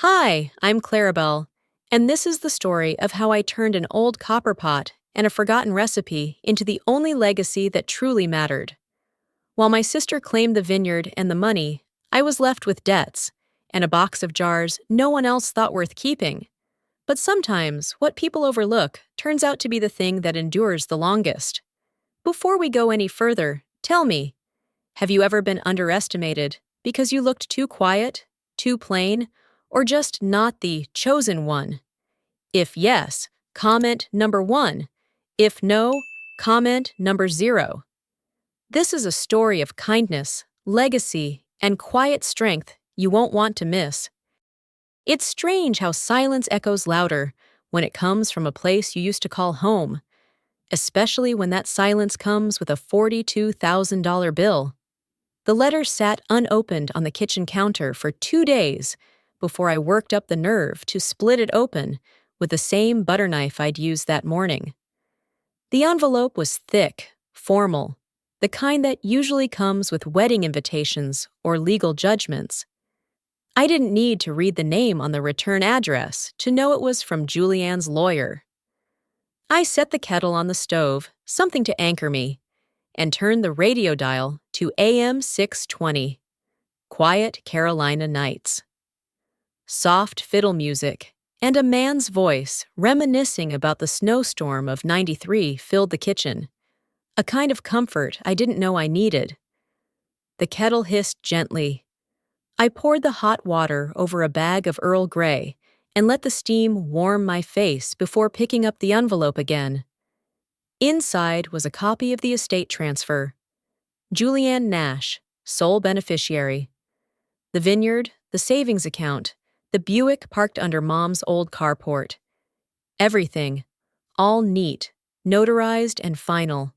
Hi, I'm Clarabelle, and this is the story of how I turned an old copper pot and a forgotten recipe into the only legacy that truly mattered. While my sister claimed the vineyard and the money, I was left with debts and a box of jars no one else thought worth keeping. But sometimes, what people overlook turns out to be the thing that endures the longest. Before we go any further, tell me, have you ever been underestimated because you looked too quiet, too plain, or just not the chosen one? If yes, comment number 1. If no, comment number 0. This is a story of kindness, legacy, and quiet strength you won't want to miss. It's strange how silence echoes louder when it comes from a place you used to call home, especially when that silence comes with a $42,000 bill. The letter sat unopened on the kitchen counter for 2 days before I worked up the nerve to split it open with the same butter knife I'd used that morning. The envelope was thick, formal, the kind that usually comes with wedding invitations or legal judgments. I didn't need to read the name on the return address to know it was from Julianne's lawyer. I set the kettle on the stove, something to anchor me, and turned the radio dial to AM 620, Quiet Carolina Nights. Soft fiddle music and a man's voice reminiscing about the snowstorm of '93 filled the kitchen, a kind of comfort I didn't know I needed. The kettle hissed gently. I poured the hot water over a bag of Earl Grey and let the steam warm my face before picking up the envelope again. Inside was a copy of the estate transfer. Julianne Nash, sole beneficiary. The vineyard, the savings account, the Buick parked under Mom's old carport. Everything, all neat, notarized and final.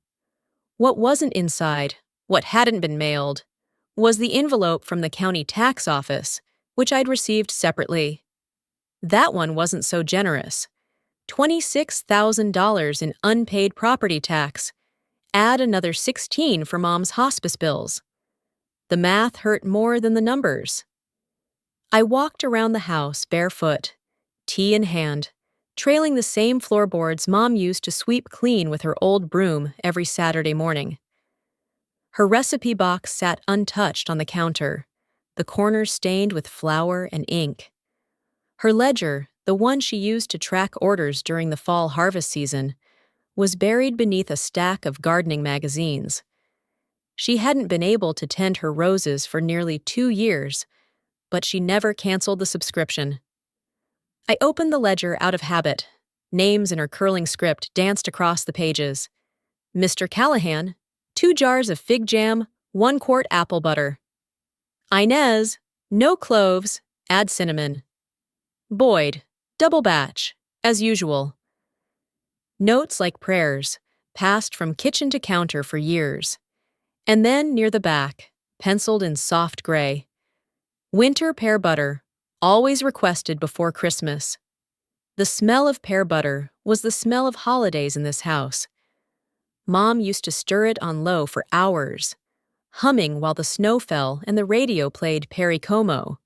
What wasn't inside, what hadn't been mailed, was the envelope from the county tax office, which I'd received separately. That one wasn't so generous. $26,000 in unpaid property tax. Add another 16 for Mom's hospice bills. The math hurt more than the numbers. I walked around the house barefoot, tea in hand, trailing the same floorboards Mom used to sweep clean with her old broom every Saturday morning. Her recipe box sat untouched on the counter, the corners stained with flour and ink. Her ledger, the one she used to track orders during the fall harvest season, was buried beneath a stack of gardening magazines. She hadn't been able to tend her roses for nearly 2 years, but she never canceled the subscription. I opened the ledger out of habit. Names in her curling script danced across the pages. Mr. Callahan, 2 jars of fig jam, 1 quart apple butter. Inez, no cloves, add cinnamon. Boyd, double batch, as usual. Notes like prayers, passed from kitchen to counter for years. And then near the back, penciled in soft gray. Winter pear butter, always requested before Christmas. The smell of pear butter was the smell of holidays in this house. Mom used to stir it on low for hours, humming while the snow fell and the radio played Perry Como.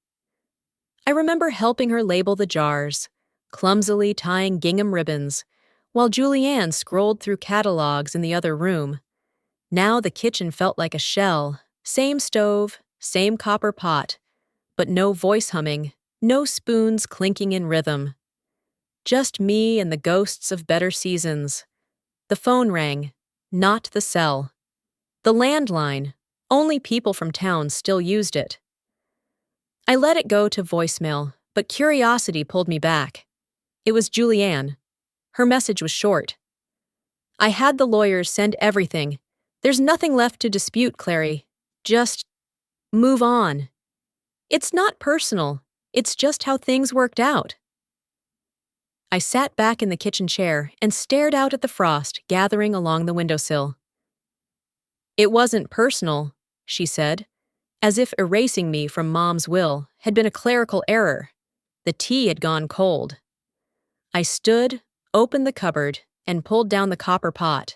I remember helping her label the jars, clumsily tying gingham ribbons, while Julianne scrolled through catalogs in the other room. Now the kitchen felt like a shell, same stove, same copper pot, but no voice humming, no spoons clinking in rhythm. Just me and the ghosts of better seasons. The phone rang, not the cell. The landline, only people from town still used it. I let it go to voicemail, but curiosity pulled me back. It was Julianne. Her message was short. I had the lawyers send everything. There's nothing left to dispute, Clary. Just move on. It's not personal. It's just how things worked out. I sat back in the kitchen chair and stared out at the frost gathering along the windowsill. It wasn't personal, she said, as if erasing me from Mom's will had been a clerical error. The tea had gone cold. I stood, opened the cupboard, and pulled down the copper pot.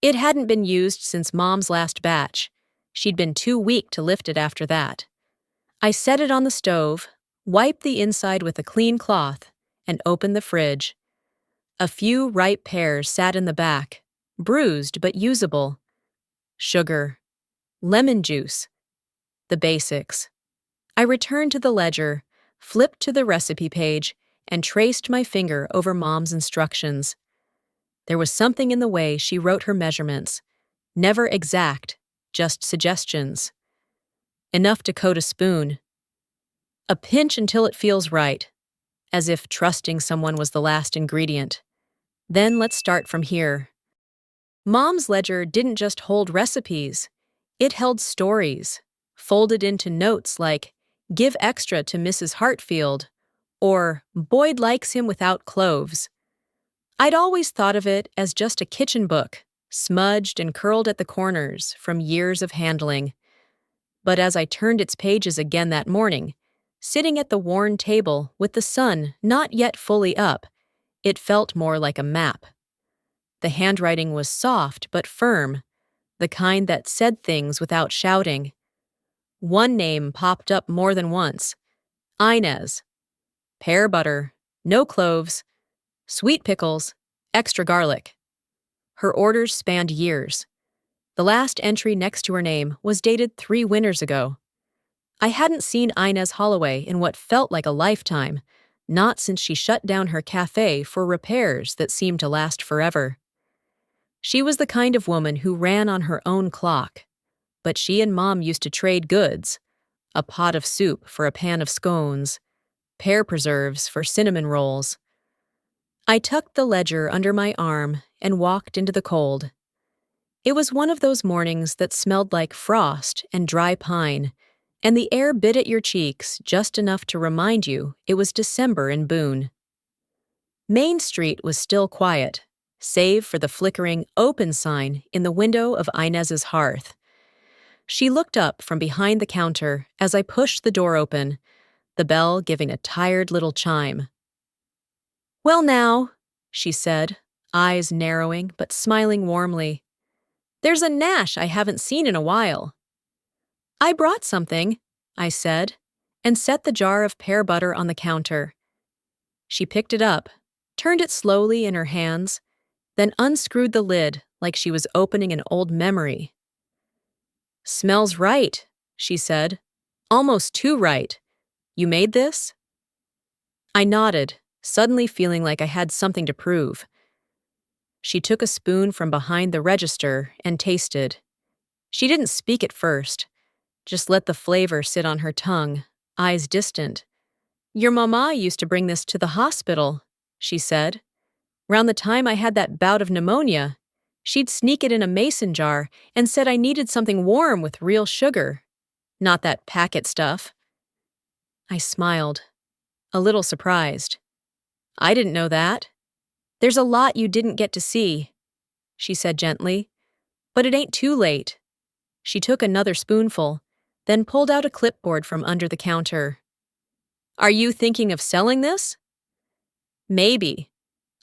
It hadn't been used since Mom's last batch. She'd been too weak to lift it after that. I set it on the stove, wiped the inside with a clean cloth, and opened the fridge. A few ripe pears sat in the back, bruised but usable. Sugar, lemon juice, the basics. I returned to the ledger, flipped to the recipe page, and traced my finger over Mom's instructions. There was something in the way she wrote her measurements. Never exact, just suggestions. Enough to coat a spoon. A pinch until it feels right, as if trusting someone was the last ingredient. Then let's start from here. Mom's ledger didn't just hold recipes. It held stories, folded into notes like, "Give extra to Mrs. Hartfield," or "Boyd likes him without cloves." I'd always thought of it as just a kitchen book, smudged and curled at the corners from years of handling. But as I turned its pages again that morning, sitting at the worn table with the sun not yet fully up, it felt more like a map. The handwriting was soft but firm, the kind that said things without shouting. One name popped up more than once. Inez. Pear butter, no cloves, sweet pickles, extra garlic. Her orders spanned years. The last entry next to her name was dated 3 winters ago. I hadn't seen Inez Holloway in what felt like a lifetime, not since she shut down her cafe for repairs that seemed to last forever. She was the kind of woman who ran on her own clock, but she and Mom used to trade goods, a pot of soup for a pan of scones, pear preserves for cinnamon rolls. I tucked the ledger under my arm and walked into the cold. It was one of those mornings that smelled like frost and dry pine, and the air bit at your cheeks just enough to remind you it was December in Boone. Main Street was still quiet, save for the flickering open sign in the window of Inez's hearth. She looked up from behind the counter as I pushed the door open, the bell giving a tired little chime. "Well now," she said, eyes narrowing but smiling warmly. "There's a Nash I haven't seen in a while." "I brought something," I said, and set the jar of pear butter on the counter. She picked it up, turned it slowly in her hands, then unscrewed the lid like she was opening an old memory. "Smells right," she said. "Almost too right. You made this?" I nodded, suddenly feeling like I had something to prove. She took a spoon from behind the register and tasted. She didn't speak at first, just let the flavor sit on her tongue, eyes distant. "Your mama used to bring this to the hospital," she said. "Round the time I had that bout of pneumonia, she'd sneak it in a mason jar and said I needed something warm with real sugar, not that packet stuff." I smiled, a little surprised. "I didn't know that. There's a lot you didn't get to see," she said gently. "But it ain't too late." She took another spoonful, then pulled out a clipboard from under the counter. "Are you thinking of selling this?" "Maybe.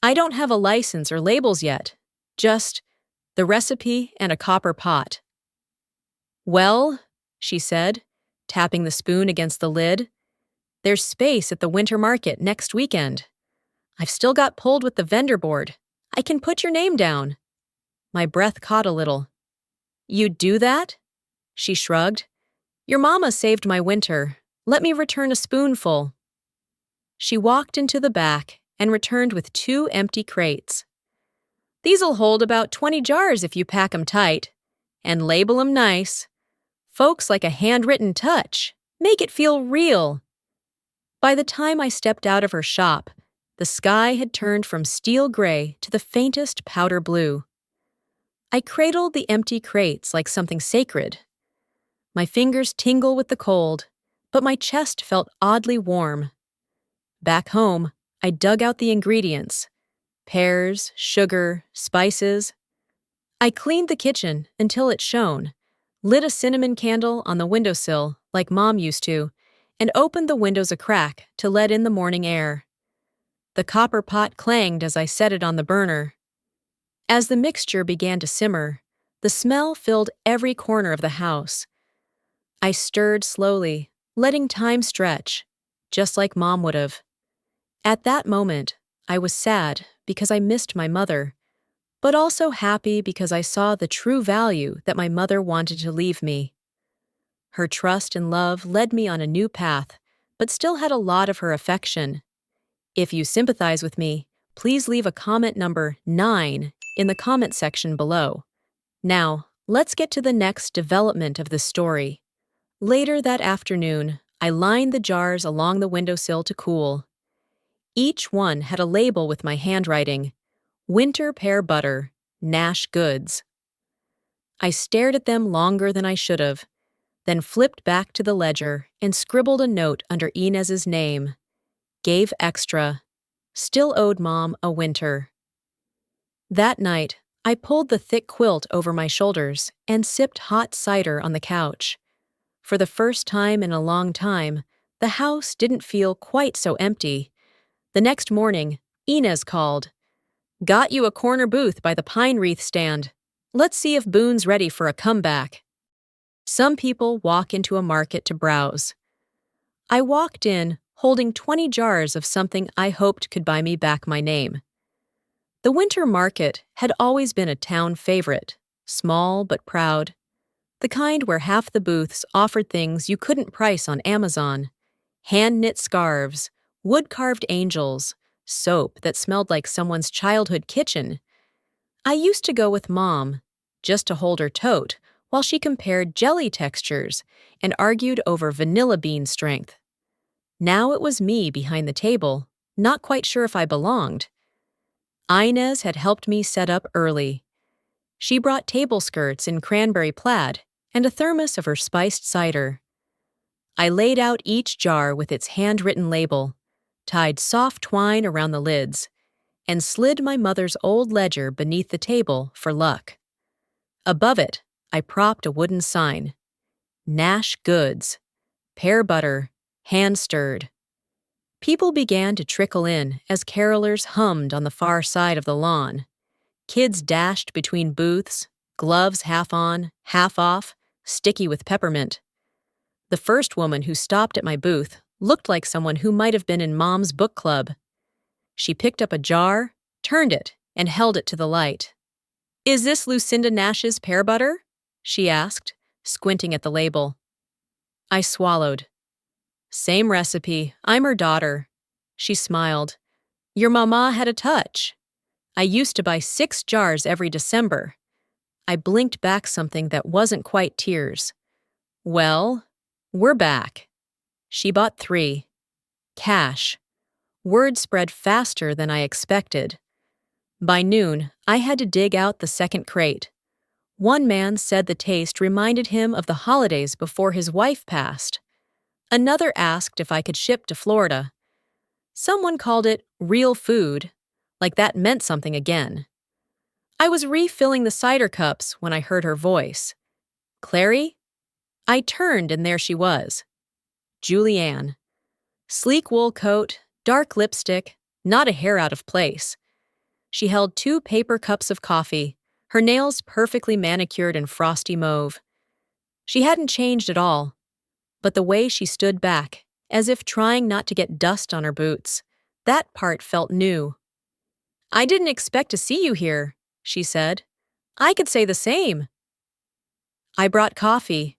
I don't have a license or labels yet. Just the recipe and a copper pot." "Well," she said, tapping the spoon against the lid, "there's space at the winter market next weekend. I've still got pulled with the vendor board. I can put your name down." My breath caught a little. "You'd do that?" She shrugged. "Your mama saved my winter. Let me return a spoonful." She walked into the back and returned with 2 empty crates. "These'll hold about 20 jars if you pack 'em tight. And label 'em nice. Folks like a handwritten touch. Make it feel real." By the time I stepped out of her shop, the sky had turned from steel gray to the faintest powder blue. I cradled the empty crates like something sacred. My fingers tingled with the cold, but my chest felt oddly warm. Back home, I dug out the ingredients: pears, sugar, spices. I cleaned the kitchen until it shone, lit a cinnamon candle on the windowsill like Mom used to, and opened the windows a crack to let in the morning air. The copper pot clanged as I set it on the burner. As the mixture began to simmer, the smell filled every corner of the house. I stirred slowly, letting time stretch, just like Mom would have. At that moment, I was sad because I missed my mother, but also happy because I saw the true value that my mother wanted to leave me. Her trust and love led me on a new path, but still had a lot of her affection. If you sympathize with me, please leave a comment number 9 in the comment section below. Now, let's get to the next development of this story. Later that afternoon, I lined the jars along the windowsill to cool. Each one had a label with my handwriting: Winter Pear Butter, Nash Goods. I stared at them longer than I should have, then flipped back to the ledger and scribbled a note under Inez's name. Gave extra. Still owed Mom a winter. That night, I pulled the thick quilt over my shoulders and sipped hot cider on the couch. For the first time in a long time, the house didn't feel quite so empty. The next morning, Inez called. "Got you a corner booth by the pine wreath stand. Let's see if Boone's ready for a comeback." Some people walk into a market to browse. I walked in, holding 20 jars of something I hoped could buy me back my name. The winter market had always been a town favorite, small but proud. The kind where half the booths offered things you couldn't price on Amazon: hand-knit scarves, wood-carved angels, soap that smelled like someone's childhood kitchen. I used to go with Mom, just to hold her tote, while she compared jelly textures and argued over vanilla bean strength. Now it was me behind the table, not quite sure if I belonged. Inez had helped me set up early. She brought table skirts in cranberry plaid and a thermos of her spiced cider. I laid out each jar with its handwritten label, tied soft twine around the lids, and slid my mother's old ledger beneath the table for luck. Above it, I propped a wooden sign: Nash Goods, Pear Butter, hand-stirred. People began to trickle in as carolers hummed on the far side of the lawn. Kids dashed between booths, gloves half on, half off, sticky with peppermint. The first woman who stopped at my booth looked like someone who might have been in Mom's book club. She picked up a jar, turned it, and held it to the light. "Is this Lucinda Nash's pear butter?" she asked, squinting at the label. I swallowed. "Same recipe. I'm her daughter." She smiled. "Your mama had a touch. I used to buy 6 jars every December." I blinked back something that wasn't quite tears. "Well, we're back." She bought 3. Cash. Word spread faster than I expected. By noon, I had to dig out the second crate. One man said the taste reminded him of the holidays before his wife passed. Another asked if I could ship to Florida. Someone called it real food, like that meant something again. I was refilling the cider cups when I heard her voice. "Clary?" I turned and there she was. Julianne. Sleek wool coat, dark lipstick, not a hair out of place. She held 2 paper cups of coffee, her nails perfectly manicured in frosty mauve. She hadn't changed at all, but the way she stood back, as if trying not to get dust on her boots, that part felt new. "I didn't expect to see you here," she said. "I could say the same." I brought coffee.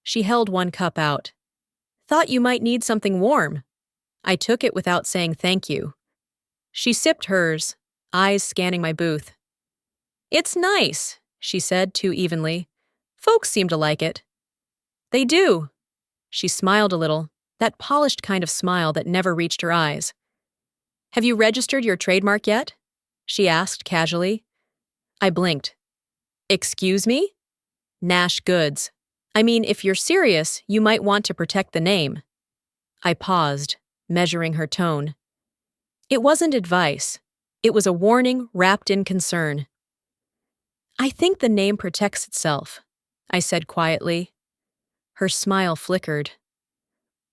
She held 1 cup out. "Thought you might need something warm." I took it without saying thank you. She sipped hers, eyes scanning my booth. "It's nice," she said too evenly. "Folks seem to like it." "They do." She smiled a little, that polished kind of smile that never reached her eyes. "Have you registered your trademark yet?" she asked casually. I blinked. "Excuse me?" "Nash Goods. I mean, if you're serious, you might want to protect the name." I paused, measuring her tone. It wasn't advice. It was a warning wrapped in concern. "I think the name protects itself," I said quietly. Her smile flickered.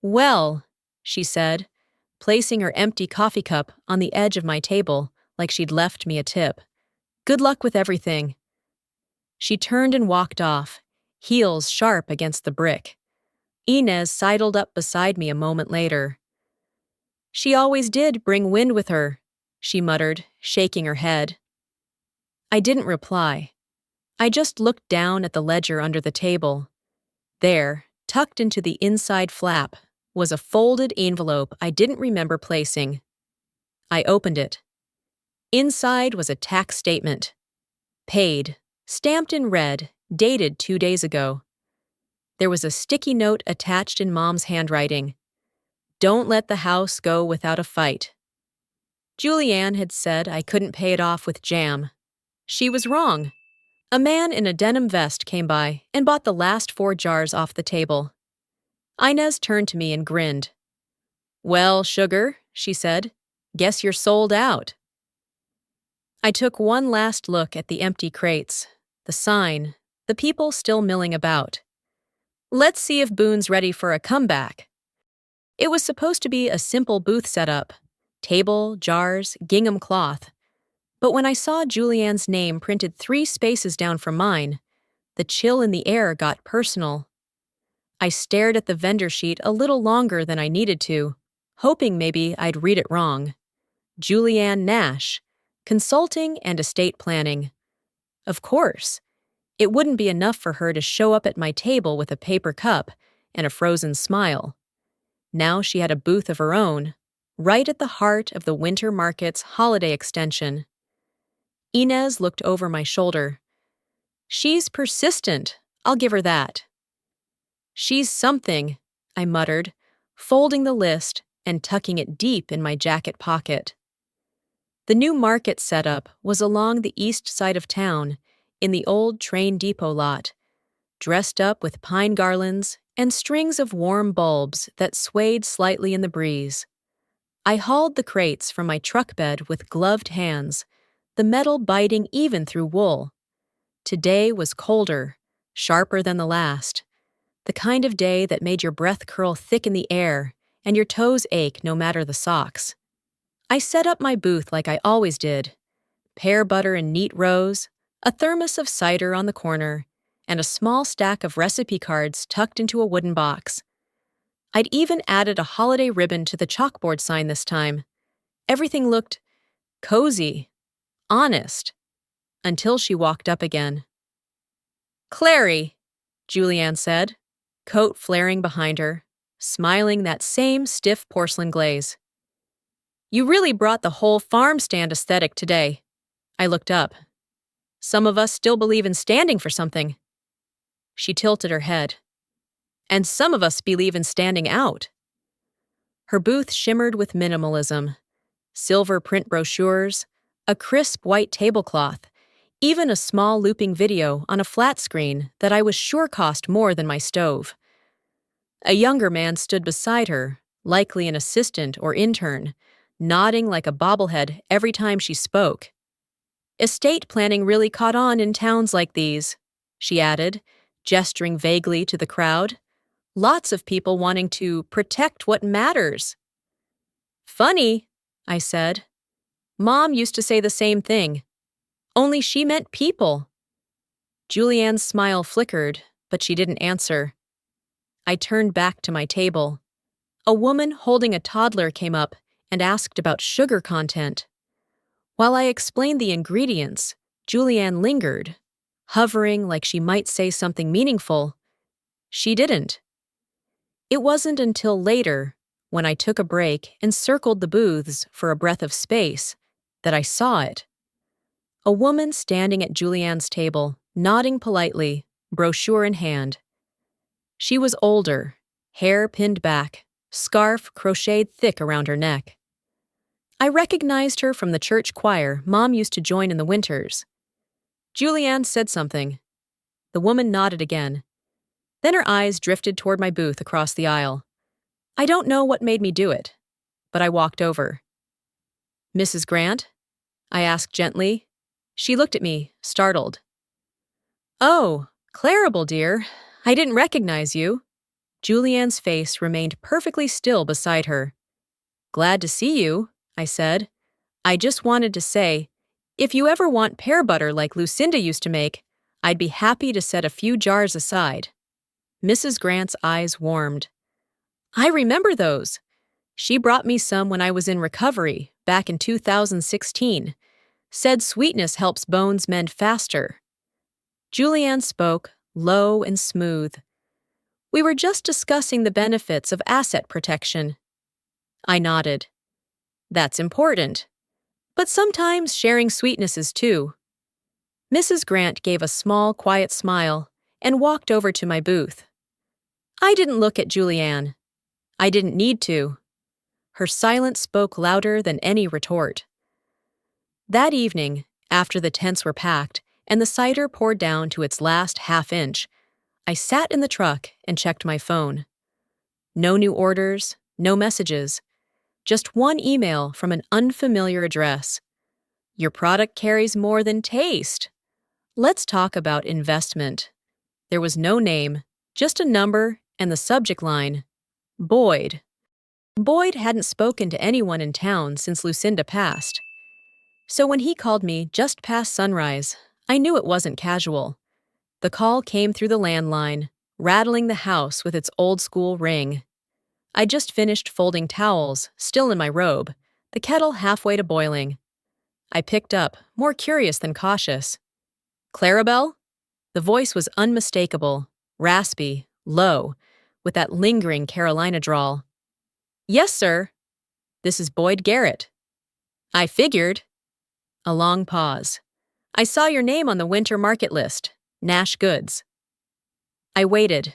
"Well," she said, placing her empty coffee cup on the edge of my table like she'd left me a tip. "Good luck with everything." She turned and walked off, heels sharp against the brick. Inez sidled up beside me a moment later. She always did bring wind with her, she muttered, shaking her head. I didn't reply. I just looked down at the ledger under the table. There, tucked into the inside flap, was a folded envelope I didn't remember placing. I opened it. Inside was a tax statement. Paid, stamped in red, dated 2 days ago. There was a sticky note attached in Mom's handwriting. Don't let the house go without a fight. Julianne had said I couldn't pay it off with jam. She was wrong. A man in a denim vest came by and bought the last 4 jars off the table. Inez turned to me and grinned. Well, sugar, she said, guess you're sold out. I took one last look at the empty crates, the sign, the people still milling about. Let's see if Boone's ready for a comeback. It was supposed to be a simple booth setup, table, jars, gingham cloth. But when I saw Julianne's name printed 3 spaces down from mine, the chill in the air got personal. I stared at the vendor sheet a little longer than I needed to, hoping maybe I'd read it wrong. Julianne Nash, Consulting and Estate Planning. Of course. It wouldn't be enough for her to show up at my table with a paper cup and a frozen smile. Now she had a booth of her own, right at the heart of the winter market's holiday extension. Inez looked over my shoulder. She's persistent, I'll give her that. She's something, I muttered, folding the list and tucking it deep in my jacket pocket. The new market setup was along the east side of town, in the old train depot lot, dressed up with pine garlands and strings of warm bulbs that swayed slightly in the breeze. I hauled the crates from my truck bed with gloved hands, the metal biting even through wool. Today was colder, sharper than the last, the kind of day that made your breath curl thick in the air and your toes ache no matter the socks. I set up my booth like I always did, pear butter in neat rows, a thermos of cider on the corner, and a small stack of recipe cards tucked into a wooden box. I'd even added a holiday ribbon to the chalkboard sign this time. Everything looked cozy, honest, until she walked up again. Clary, Julianne said, coat flaring behind her, smiling that same stiff porcelain glaze. You really brought the whole farm stand aesthetic today. I looked up. Some of us still believe in standing for something. She tilted her head. And some of us believe in standing out. Her booth shimmered with minimalism. Silver print brochures, a crisp white tablecloth, even a small looping video on a flat screen that I was sure cost more than my stove. A younger man stood beside her, likely an assistant or intern, nodding like a bobblehead every time she spoke. Estate planning really caught on in towns like these, she added, gesturing vaguely to the crowd. Lots of people wanting to protect what matters. Funny, I said. Mom used to say the same thing. Only she meant people. Julianne's smile flickered, but she didn't answer. I turned back to my table. A woman holding a toddler came up and asked about sugar content. While I explained the ingredients, Julianne lingered, hovering like she might say something meaningful. She didn't. It wasn't until later, when I took a break and circled the booths for a breath of space, that I saw it. A woman standing at Julianne's table, nodding politely, brochure in hand. She was older, hair pinned back, scarf crocheted thick around her neck. I recognized her from the church choir Mom used to join in the winters. Julianne said something. The woman nodded again. Then her eyes drifted toward my booth across the aisle. I don't know what made me do it, but I walked over. Mrs. Grant? I asked gently. She looked at me, startled. Oh, Claribel, dear. I didn't recognize you. Julianne's face remained perfectly still beside her. Glad to see you, I said. I just wanted to say, if you ever want pear butter like Lucinda used to make, I'd be happy to set a few jars aside. Mrs. Grant's eyes warmed. I remember those. She brought me some when I was in recovery back in 2016. Said sweetness helps bones mend faster. Julianne spoke, low and smooth. We were just discussing the benefits of asset protection. I nodded. That's important. But sometimes sharing sweetnesses too. Mrs. Grant gave a small, quiet smile and walked over to my booth. I didn't look at Julianne. I didn't need to. Her silence spoke louder than any retort. That evening, after the tents were packed and the cider poured down to its last half-inch, I sat in the truck and checked my phone. No new orders, no messages. Just one email from an unfamiliar address. Your product carries more than taste. Let's talk about investment. There was no name, just a number and the subject line, Boyd. Boyd hadn't spoken to anyone in town since Lucinda passed. So when he called me just past sunrise, I knew it wasn't casual. The call came through the landline, rattling the house with its old-school ring. I just finished folding towels, still in my robe, the kettle halfway to boiling. I picked up, more curious than cautious. Clarabelle? The voice was unmistakable, raspy, low, with that lingering Carolina drawl. Yes, sir. This is Boyd Garrett. I figured. A long pause. I saw your name on the winter market list, Nash Goods. I waited.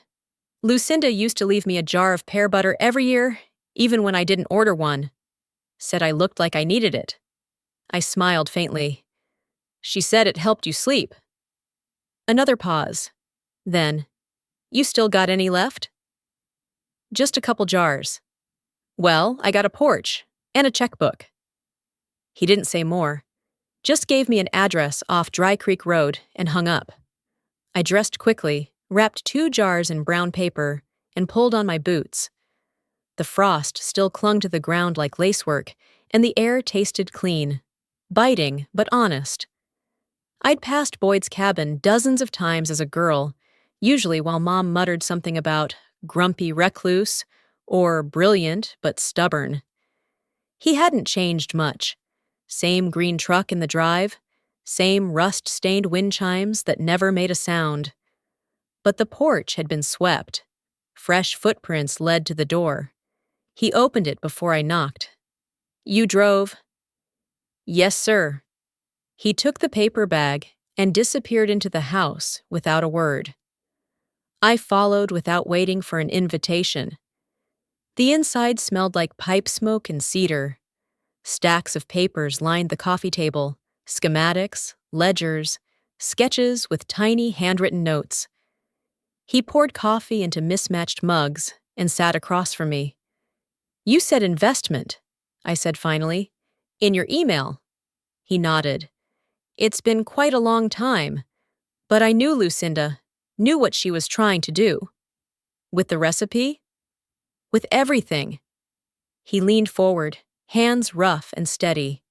Lucinda used to leave me a jar of pear butter every year, even when I didn't order one. Said I looked like I needed it. I smiled faintly. She said it helped you sleep. Another pause. Then, you still got any left? Just a couple jars. Well, I got a porch and a checkbook. He didn't say more, just gave me an address off Dry Creek Road and hung up. I dressed quickly, wrapped 2 jars in brown paper, and pulled on my boots. The frost still clung to the ground like lacework, and the air tasted clean, biting but honest. I'd passed Boyd's cabin dozens of times as a girl, usually while Mom muttered something about grumpy recluse or brilliant but stubborn. He hadn't changed much. Same green truck in the drive, same rust-stained wind chimes that never made a sound. But the porch had been swept. Fresh footprints led to the door. He opened it before I knocked. You drove? Yes, sir. He took the paper bag and disappeared into the house without a word. I followed without waiting for an invitation. The inside smelled like pipe smoke and cedar. Stacks of papers lined the coffee table, schematics, ledgers, sketches with tiny handwritten notes. He poured coffee into mismatched mugs and sat across from me. You said investment, I said finally, in your email. He nodded. It's been quite a long time, but I knew Lucinda, knew what she was trying to do. With the recipe? With everything. He leaned forward, hands rough and steady.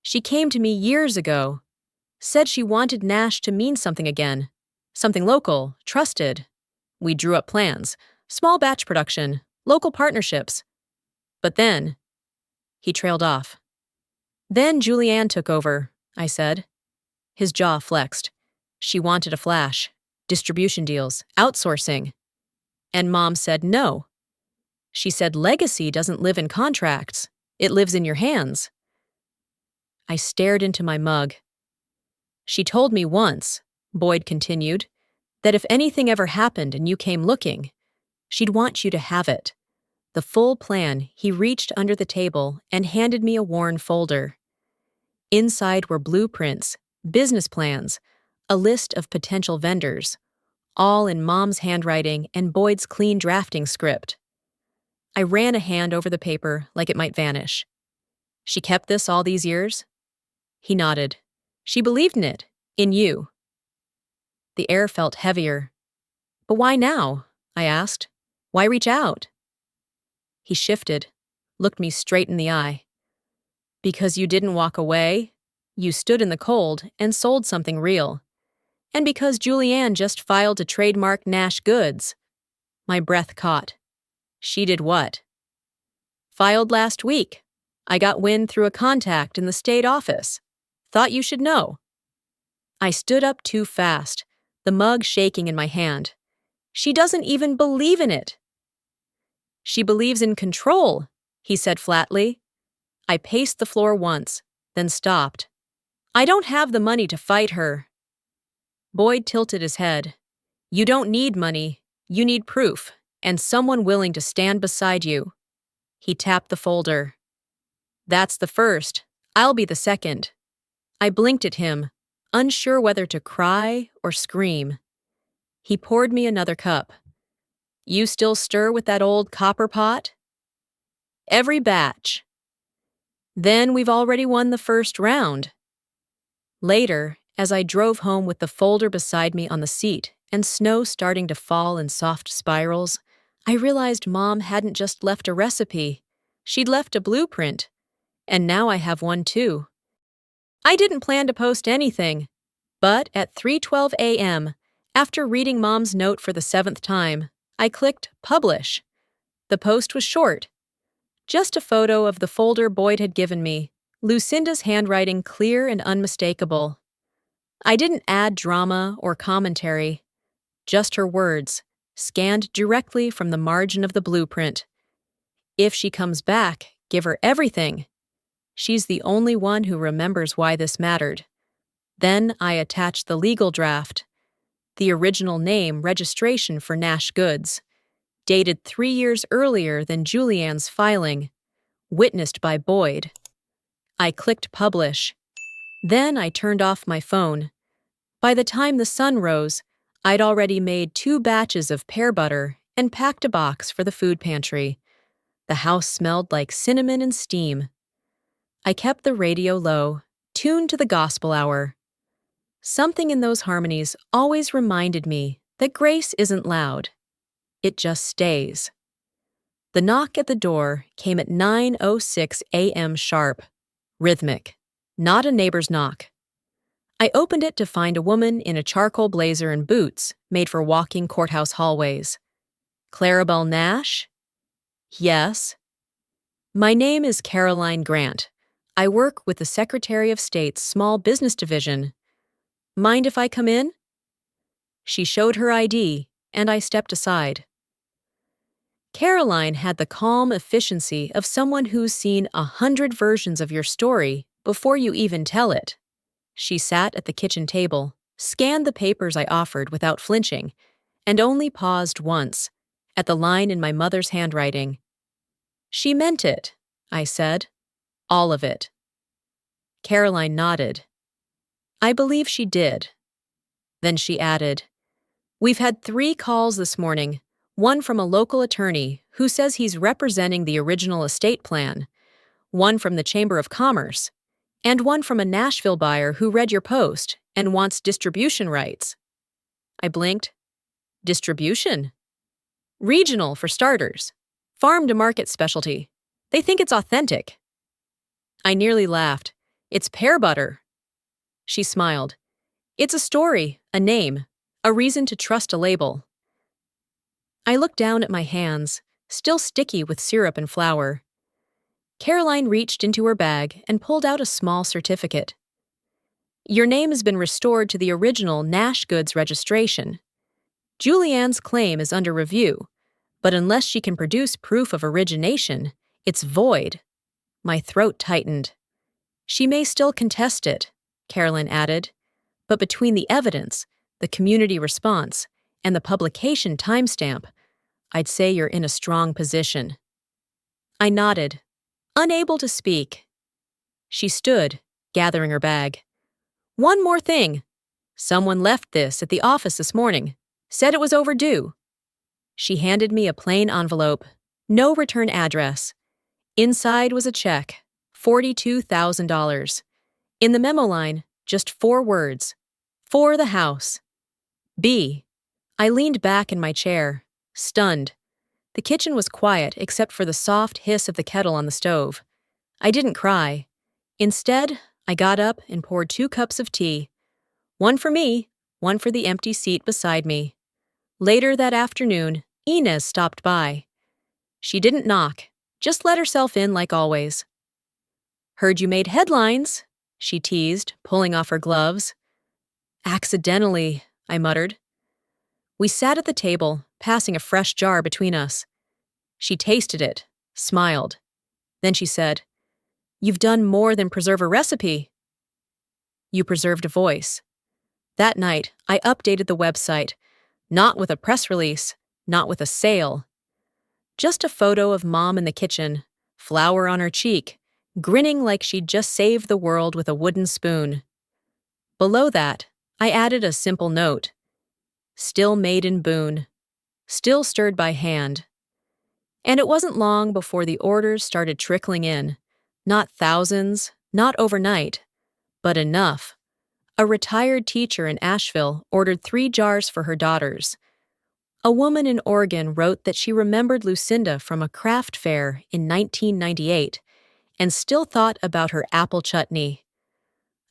She came to me years ago, said she wanted Nash to mean something again, something local, trusted. We drew up plans, small batch production, local partnerships. But then, he trailed off. Then Julianne took over, I said. His jaw flexed. She wanted a flash, distribution deals, outsourcing. And Mom said no. She said legacy doesn't live in contracts. It lives in your hands. I stared into my mug. She told me once, Boyd continued, that if anything ever happened and you came looking, she'd want you to have it. The full plan. He reached under the table and handed me a worn folder. Inside were blueprints, business plans, a list of potential vendors, all in Mom's handwriting and Boyd's clean drafting script. I ran a hand over the paper like it might vanish. She kept this all these years? He nodded. She believed in it, in you. The air felt heavier. But why now? I asked. Why reach out? He shifted, looked me straight in the eye. Because you didn't walk away, you stood in the cold and sold something real. And because Julianne just filed to trademark Nash Goods. My breath caught. She did what? Filed last week. I got wind through a contact in the state office. Thought you should know. I stood up too fast, the mug shaking in my hand. She doesn't even believe in it. She believes in control, he said flatly. I paced the floor once, then stopped. I don't have the money to fight her. Boyd tilted his head. You don't need money. You need proof, and someone willing to stand beside you. He tapped the folder. That's the first. I'll be the second. I blinked at him, unsure whether to cry or scream. He poured me another cup. You still stir with that old copper pot? Every batch. Then we've already won the first round. Later, as I drove home with the folder beside me on the seat and snow starting to fall in soft spirals, I realized Mom hadn't just left a recipe. She'd left a blueprint. And now I have one too. I didn't plan to post anything, but at 3:12 a.m., after reading Mom's note for the 7th time, I clicked Publish. The post was short. Just a photo of the folder Boyd had given me, Lucinda's handwriting clear and unmistakable. I didn't add drama or commentary, just her words, scanned directly from the margin of the blueprint. If she comes back, give her everything. She's the only one who remembers why this mattered. Then I attached the legal draft, the original name registration for Nash Goods, dated 3 years earlier than Julianne's filing, witnessed by Boyd. I clicked Publish. Then I turned off my phone. By the time the sun rose, I'd already made 2 batches of pear butter and packed a box for the food pantry. The house smelled like cinnamon and steam. I kept the radio low, tuned to the gospel hour. Something in those harmonies always reminded me that grace isn't loud. It just stays. The knock at the door came at 9:06 a.m. sharp, rhythmic, not a neighbor's knock. I opened it to find a woman in a charcoal blazer and boots made for walking courthouse hallways. Clarabelle Nash? Yes. My name is Caroline Grant. I work with the Secretary of State's Small Business Division. Mind if I come in? She showed her ID, and I stepped aside. Caroline had the calm efficiency of someone who's seen 100 versions of your story before you even tell it. She sat at the kitchen table, scanned the papers I offered without flinching, and only paused once, at the line in my mother's handwriting. She meant it, I said. All of it. Caroline nodded. I believe she did. Then she added, We've had 3 calls this morning, one from a local attorney who says he's representing the original estate plan, one from the Chamber of Commerce, and one from a Nashville buyer who read your post and wants distribution rights. I blinked. Distribution? Regional, for starters. Farm-to-market specialty. They think it's authentic. I nearly laughed. It's pear butter. She smiled. It's a story, a name, a reason to trust a label. I looked down at my hands, still sticky with syrup and flour. Caroline reached into her bag and pulled out a small certificate. Your name has been restored to the original Nash Goods registration. Julianne's claim is under review, but unless she can produce proof of origination, it's void. My throat tightened. She may still contest it, Caroline added, but between the evidence, the community response, and the publication timestamp, I'd say you're in a strong position. I nodded, unable to speak. She stood, gathering her bag. One more thing. Someone left this at the office this morning. Said it was overdue. She handed me a plain envelope, no return address. Inside was a check, $42,000. In the memo line, just 4 words. For the house. B. I leaned back in my chair, stunned. The kitchen was quiet except for the soft hiss of the kettle on the stove. I didn't cry. Instead, I got up and poured 2 cups of tea. One for me, one for the empty seat beside me. Later that afternoon, Inez stopped by. She didn't knock, Just let herself in like always. Heard you made headlines, she teased, pulling off her gloves. Accidentally, I muttered. We sat at the table, passing a fresh jar between us. She tasted it, smiled. Then she said, "You've done more than preserve a recipe. You preserved a voice." That night, I updated the website, not with a press release, not with a sale. Just a photo of Mom in the kitchen, flour on her cheek, grinning like she'd just saved the world with a wooden spoon. Below that, I added a simple note. Still made in Boone. Still stirred by hand. And it wasn't long before the orders started trickling in. Not thousands, not overnight, but enough. A retired teacher in Asheville ordered 3 jars for her daughters. A woman in Oregon wrote that she remembered Lucinda from a craft fair in 1998 and still thought about her apple chutney.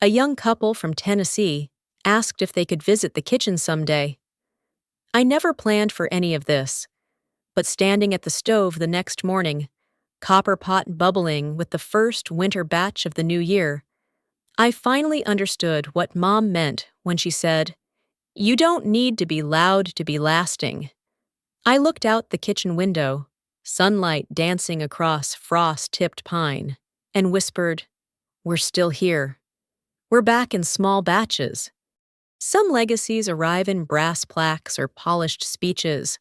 A young couple from Tennessee asked if they could visit the kitchen someday. I never planned for any of this, but standing at the stove the next morning, copper pot bubbling with the first winter batch of the new year, I finally understood what Mom meant when she said, "You don't need to be loud to be lasting." I looked out the kitchen window, sunlight dancing across frost-tipped pine, and whispered, "We're still here. We're back in small batches." Some legacies arrive in brass plaques or polished speeches.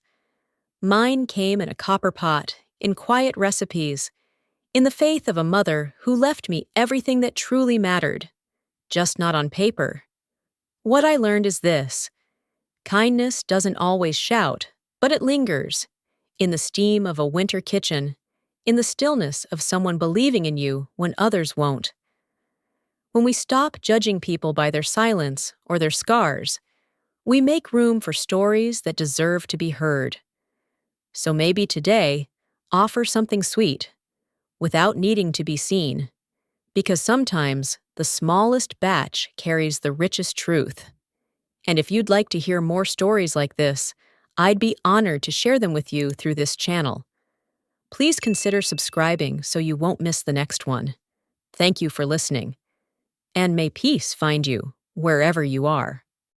Mine came in a copper pot, in quiet recipes, in the faith of a mother who left me everything that truly mattered, just not on paper. What I learned is this: kindness doesn't always shout, but it lingers, in the steam of a winter kitchen, in the stillness of someone believing in you when others won't. When we stop judging people by their silence or their scars, we make room for stories that deserve to be heard. So maybe today, offer something sweet, without needing to be seen, because sometimes the smallest batch carries the richest truth. And if you'd like to hear more stories like this, I'd be honored to share them with you through this channel. Please consider subscribing so you won't miss the next one. Thank you for listening. And may peace find you wherever you are.